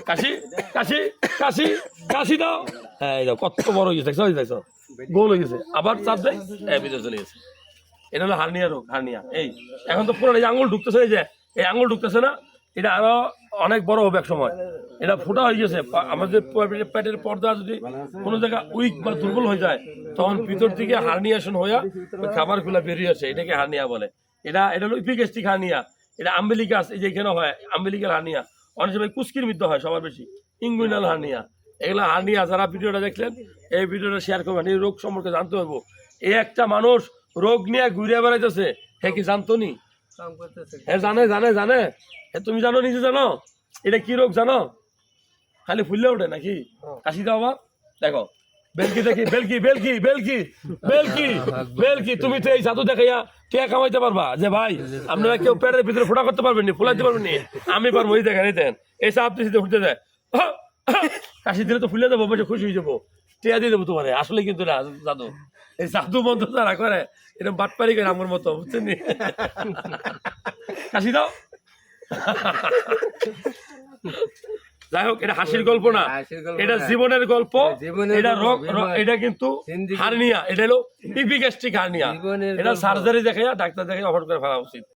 কাশি কাশি কাশি কাশি দাও, হ্যাঁ এই দাও কত বড় হয়ে গেছে, দেখছো গোল হয়ে গেছে, আবার চাপ দেয় ভিতরে চলে গেছে। এটা হলো হার্নিয়া রোগ, হার্নিয়া। এই এখন তো পুরো এই আঙুল ঢুকতেছে, এই যে এই আঙুল ঢুকতেছে না, এটা আরো অনেক বড় হবে এক সময়। এটা ফুটা হয়ে গেছে, আমাদের পেটের পর্দা যদি কোনো জায়গা উইক বা দুর্বল হয়ে যায় তখন ভিতর থেকে হার্নিয়েশন হয়ে খাবার গুলা বেরিয়ে আসে, এটাকে হার্নিয়া বলে। এটা হলো ইপিগ্যাস্ট্রিক হার্নিয়া। এটা আম্বিলিকাস, এই যে এখানে হয় আম্বিলিকাল হার্নিয়া, অনেক সময় কুস্কির মধ্যে হয় সবার বেশি, ইঙ্গুইনাল হার্নিয়া। এগুলা হার্নিয়া। যারা ভিডিওটা দেখলেন এই ভিডিওটা শেয়ার করবেন, এই রোগ সম্পর্কে জানতে পারবো। এই একটা মানুষ রোগ নিয়ে ঘুরে বেড়াইতেছে, হ্যাঁ কি জানতো নি? হ্যাঁ জানে জানে জানে। তুমি জানো, নিজে জানো এটা কি রোগ জানো? খালি ফুললে ওঠে নাকি? কাশি দাও আবার, দেখো বেলকি দেখি, বেলকি বেলকি বেলকি বেলকি বেলকি। তুমি তো এই জাদু দেখাইয়া কে কামাইতে পারবা যে ভাই আপনারা কেউ পেটের ভিতরে ফোটা করতে পারবেন নি, ফুলাইতে পারবেন নি? আমি পারবো, এই দেখেন, এই দেন, এই চাপ দিতে ফুটতে দেয়, কাশি দিলে তো ফুলে দেবো, বসে খুশি হয়ে যাবো, টিয়া দিয়ে দেবো তোমার। আসলে কিন্তু না জাদু, এই জাদু বন্ধ যারা করে এরকম বাটপারি করে আমার মতো, বুঝছেন নি? কাশি দাও। যাই হোক, এটা হাসির গল্প না, এটা জীবনের গল্প। এটা রোগ, এটা কিন্তু হার্নিয়া, এটা হলো ইপিগ্যাস্ট্রিক হার্নিয়া। এটা সার্জারি দেখাইয়া ডাক্তার দেখাইয়া অপারেট করে ফেলা উচিত।